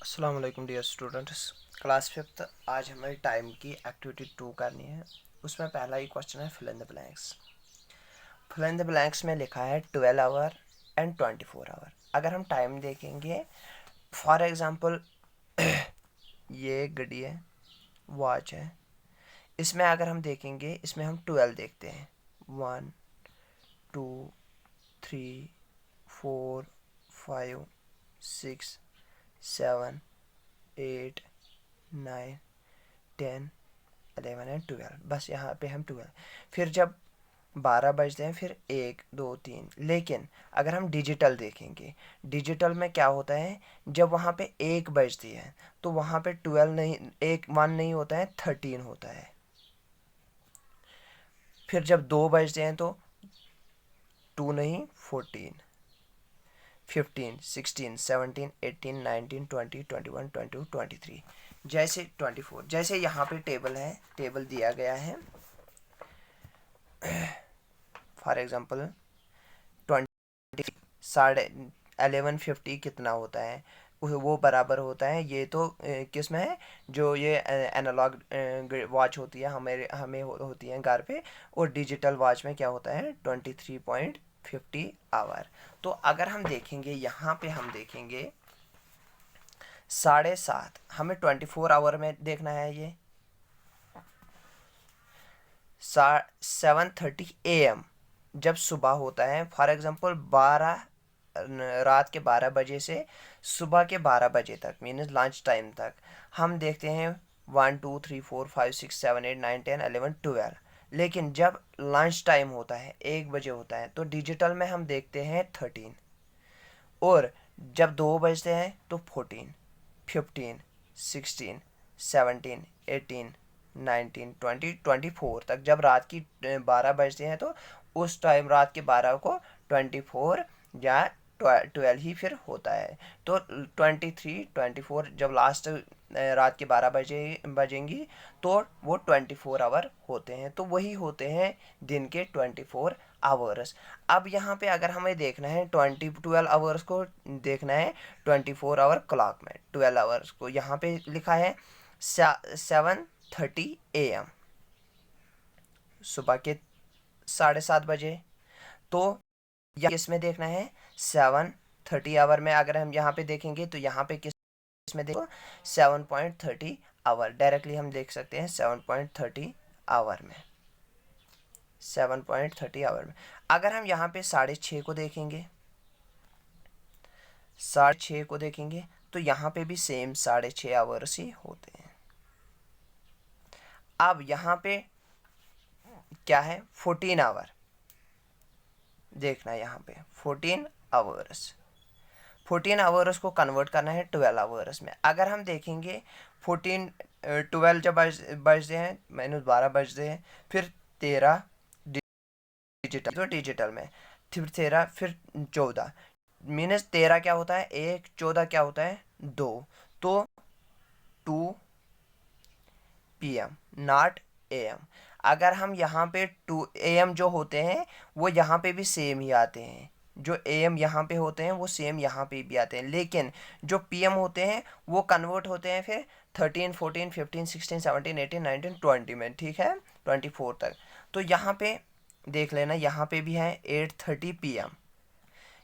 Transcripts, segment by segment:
अस्सलाम वालेकुम dear students. Class fifth आज हमें टाइम की एक्टिविटी 2 करनी है। उसमें पहला ही क्वेश्चन है fill in the blanks. Fill in the blanks में लिखा है 12 आवर एंड 24 आवर। अगर हम टाइम देखेंगे, फॉर एग्जांपल ये घड़ी है, वॉच है, इसमें अगर हम देखेंगे, इसमें हम 12 देखते हैं। 1 2 3 4 5 6 7 8 9 10 11 एंड 12। बस यहाँ पे हम 12। फिर जब 12 बजते हैं फिर 1 2 3। लेकिन अगर हम डिजिटल देखेंगे, डिजिटल में क्या होता है, जब वहाँ पे 1 बजती है तो वहाँ पे 12 नहीं, 1 नहीं होता है, 13 होता है। फिर जब 2 बजते हैं तो 2 नहीं, 14 15 16 17 18 19 20 21 22 23। जैसे 24, जैसे यहाँ पे टेबल है, टेबल दिया गया है। फॉर एग्जांपल 20 साढ़े 11:50 कितना होता है, वो बराबर होता है। ये तो किस में है, जो ये एनालॉग वॉच होती है, हमें होती है घर पे, और डिजिटल वॉच में क्या होता है, 23.50 आवर। तो अगर हम देखेंगे, यहाँ पे हम देखेंगे 7:30, हमें 24 आवर में देखना है। ये 7:30 AM जब सुबह होता है, फॉर एग्जांपल 12 रात के 12 बजे से सुबह के 12 बजे तक, मीन्स लंच टाइम तक हम देखते हैं 1 2 3 4 5 6 7 8 9 10 11 12। लेकिन जब लंच टाइम होता है, 1 बजे होता है, तो डिजिटल में हम देखते हैं 13। और जब 2 बजते हैं तो 14 15 16 17 18 19 20 24 तक। जब रात की 12 बजते हैं तो उस टाइम रात के 12 को 24 या 12 ही फिर होता है। तो 23 24 जब लास्ट रात के 12 बजेंगी तो वो 24 आवर होते हैं। तो वही होते हैं दिन के 24 आवर्स। अब यहाँ पे अगर हमें देखना है 12 आवर्स को देखना है 24 आवर क्लॉक में, 12 आवर्स को यहाँ पे लिखा है 7:30 AM, सुबह के 7:30 बजे। तो इसमें देखना है 7:30 आवर में। अगर हम यहाँ पे देखेंगे तो यहाँ पे किस में देखो 7.30 आवर, डायरेक्टली हम देख सकते हैं 7.30 आवर में, 7.30 आवर में। अगर हम यहाँ पे 6:30 को देखेंगे, 6:30 को देखेंगे तो यहाँ पे भी सेम 6:30 आवर्स ही होते हैं। अब यहाँ पे क्या है, 14 आवर देखना है। यहाँ पे 14 आवर्स, 14 आवर्स को कन्वर्ट करना है 12 आवर्स में। अगर हम देखेंगे 12 जब बजते हैं, -12 बजते हैं, फिर 13 डिजिटल, तो डिजिटल में फिर 13, फिर 14, मीनस 13 क्या होता है 1, 14 क्या होता है 2, तो 2 PM, नॉट AM। अगर हम यहाँ पे 2 AM जो होते हैं वो यहाँ पे भी सेम ही आते हैं, जो AM यहाँ पे होते हैं वो सेम यहाँ पे भी आते हैं। लेकिन जो PM होते हैं वो कन्वर्ट होते हैं फिर 13 14 15 16 17 18 19 20 में, ठीक है, 24 तक। तो यहाँ पे देख लेना, यहाँ पे भी है 8:30 PM।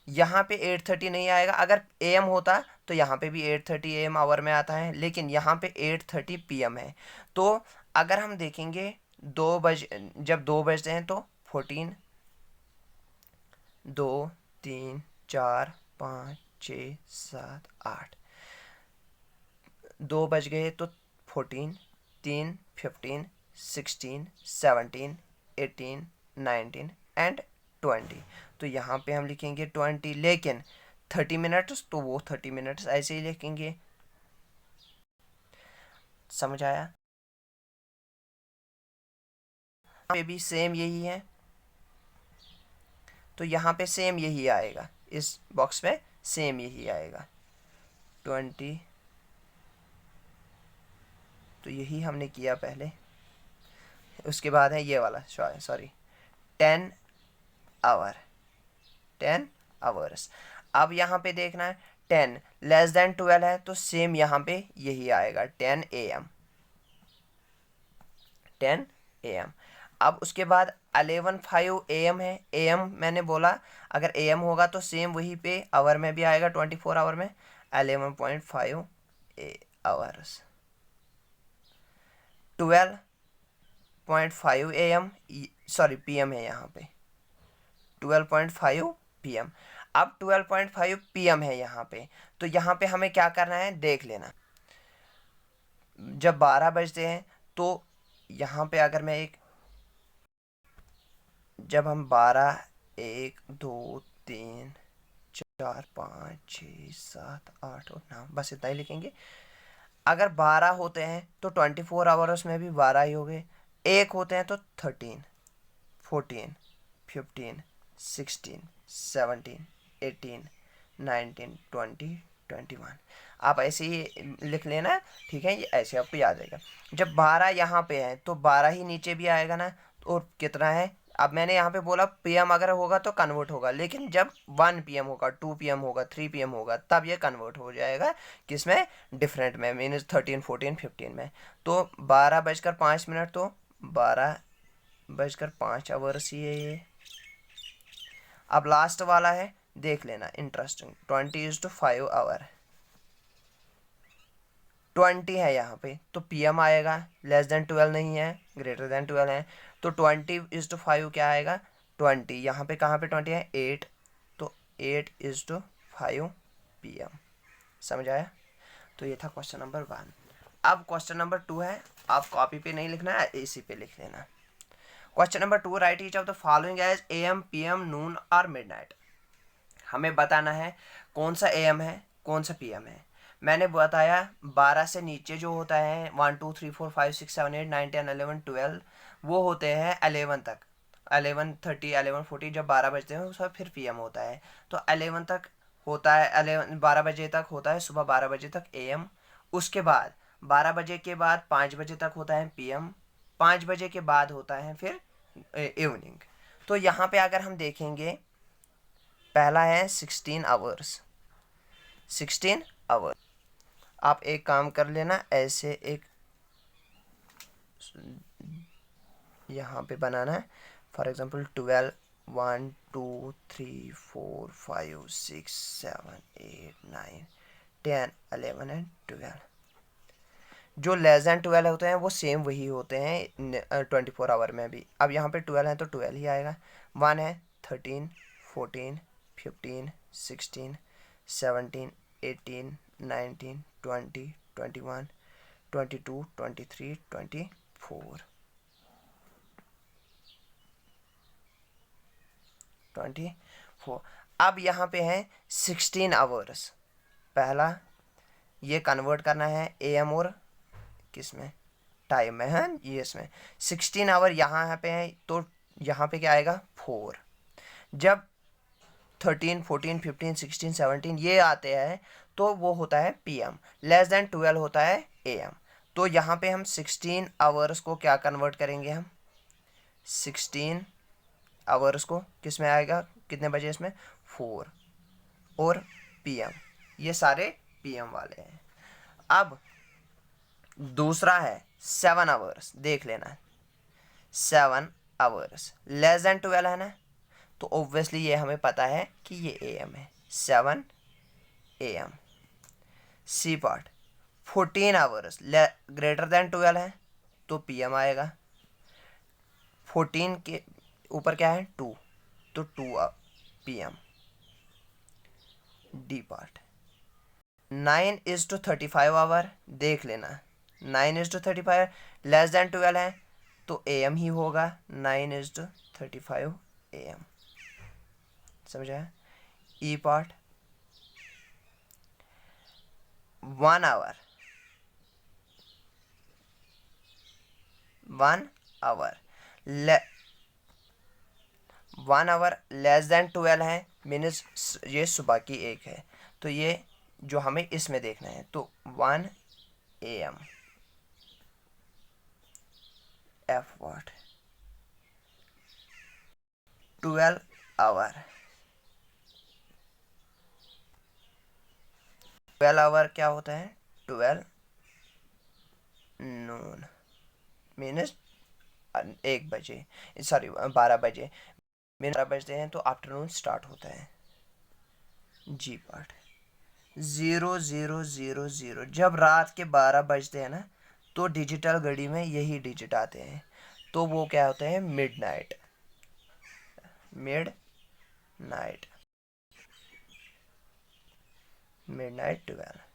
यहाँ पे 8:30 नहीं आएगा, अगर AM होता तो यहाँ पे भी 8:30 AM आवर में आता है, लेकिन यहाँ पे 8:30 PM है। तो अगर हम देखेंगे 2 बज जब 2 बजते हैं तो 14 2 3 4 5 6 7 8, 2 बज गए तो 14 3 15 16 17 18 19 एंड 20। तो यहाँ पे हम लिखेंगे 20, लेकिन 30 मिनट्स तो वो 30 मिनट्स ऐसे ही लिखेंगे। समझ आया? पे भी सेम यही है, तो यहाँ पे सेम यही आएगा, इस बॉक्स में सेम यही आएगा 20। तो यही हमने किया पहले। उसके बाद है ये वाला, सॉरी 10 आवर, 10 आवर्स। अब यहाँ पे देखना है 10, लेस देन 12 है तो सेम यहाँ पे यही आएगा 10 AM, 10 AM। अब उसके बाद 11:05 AM है। AM मैंने बोला अगर AM होगा तो सेम वही पे आवर में भी आएगा, 24 आवर में 11.5 आवर्स। 12.5 AM, सॉरी PM है यहाँ पे, 12.5 PM। अब 12.5 PM है यहाँ पे, तो यहाँ पे हमें क्या करना है देख लेना। जब 12 बजते हैं तो यहाँ पे अगर मैं जब हम 12, 1, 2, 3, 4, 5, 6, 7, 8 और 9, बस इतना ही लिखेंगे। अगर 12 होते हैं तो 24 आवर्स में भी 12 ही हो गए। 1 होते हैं तो 13, 14, 15, 16, 17, 18, 19, 20, 21। आप ऐसे ही लिख लेना, ठीक है, ये ऐसे आपको याद रहेगा। जब 12 यहाँ पे है तो 12 ही नीचे भी आएगा ना, और कितना है, अब मैंने यहाँ पे बोला PM अगर होगा तो कन्वर्ट होगा, लेकिन जब 1 PM होगा, 2 PM होगा, 3 PM होगा, तब ये कन्वर्ट हो जाएगा किसमें, डिफरेंट में, मीन्स 13, 14, 15 में। तो 12:05 तो 12:05 आवर्स ही है ये। अब लास्ट वाला है, देख लेना, इंटरेस्टिंग, 20:5 आवर। 20 है यहाँ पे तो PM आएगा, लेस देन 12 नहीं है, ग्रेटर देन 12 है, तो 20:5 क्या आएगा, 20। यहाँ पे कहाँ पे 20 है, 8, तो 8:5 PM। समझ आया? तो ये था क्वेश्चन नंबर 1। अब क्वेश्चन नंबर 2 है, आप कॉपी पे नहीं लिखना है, इसी पे लिख लेना। Question number 2, write each of the following as AM, PM, noon और मिडनाइट। हमें बताना है कौन सा AM है, कौन सा PM है। मैंने बताया 12 से नीचे जो होता है 1 2 3 4 5 6 7 8 9 10 11 12, वो होते हैं 11 तक, 11:30 11:40, जब 12 बजते हैं उसका फिर PM होता है। तो 11 तक होता है, 12 बजे तक होता है, सुबह 12 बजे तक AM। उसके बाद 12 बजे के बाद 5 बजे तक होता है PM। 5 बजे के बाद होता है फिर इवनिंग। तो यहाँ पे अगर हम देखेंगे, पहला है 16 आवर्स, 16 आवर। आप एक काम कर लेना, ऐसे एक यहाँ पे बनाना है, फॉर एग्जांपल 12, 1 2 3 4 5 6 7 8 9 10 11 एंड 12। जो लेस देन 12 होते हैं वो सेम वही होते हैं 24 आवर में भी। अब यहाँ पे 12 है तो 12 ही आएगा। 1 है, 13, 14, 15, 16, 17, 18, 19, 20, 21, 22, 23, 24, 24। अब यहाँ पे है 16 आवर्स। पहला ये कन्वर्ट करना है AM और किस में, टाइम में है, ये इसमें 16 आवर यहाँ पे है, तो यहाँ पे क्या आएगा 4। जब 13, 14, 15, 16, 17 ये आते हैं तो वो होता है PM। लेस देन 12 होता है AM। तो यहाँ पे हम 16 आवर्स को क्या कन्वर्ट करेंगे, हम 16 आवर्स को किस में आएगा, कितने बजे इसमें, 4 और PM, ये सारे PM वाले हैं। अब दूसरा है 7 आवर्स, देख लेना, 7 आवर्स लेस देन 12 है ना, तो ऑब्वियसली ये हमें पता है कि ये AM है, 7 AM। C part 14 hours greater than 12 है तो PM आएगा। 14 के ऊपर क्या है 2, तो 2 PM। डी पार्ट 9:35 आवर, देख लेना, 9:35 लेस देन 12 है तो AM ही होगा, 9:35 AM। समझा? ई part 1 hour, 1 hour 1 hour less than 12 है, मीन्स ये सुबह की 1 है, तो ये जो हमें इसमें देखना है, तो 1 AM। F word 12 hour 12 hour क्या होता है, 12 नून मीनस 1 बजे, सॉरी 12 बजे, मीन 12 बजते हैं तो आफ्टरनून स्टार्ट होता है। जी पार्ट 0000, जब रात के 12 बजते हैं ना तो डिजिटल घड़ी में यही डिजिट आते हैं, तो वो क्या होते हैं, mid night. Mid night, mid night 12।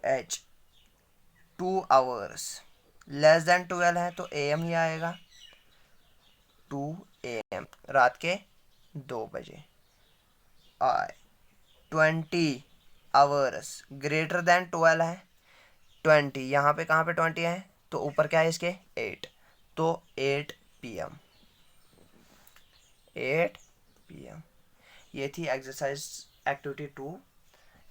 H 2 hours, less than 12 है तो AM ही आएगा, 2 AM, रात के 2 बजे। आई 20 आवर्स, ग्रेटर देन 12 है, 20 यहाँ पे कहाँ पे 20 है, तो ऊपर क्या है इसके 8, तो 8 PM, 8 PM। ये थी एक्सरसाइज एक्टिविटी 2।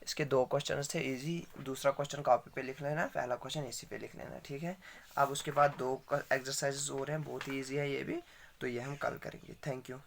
इसके 2 क्वेश्चन थे इजी, दूसरा क्वेश्चन कॉपी पे लिख लेना, पहला क्वेश्चन इसी पे लिख लेना, ठीक है। अब उसके बाद 2 एक्सरसाइजेस और हैं, बहुत ही ईजी है ये भी, तो ये हम कल करेंगे। Thank you.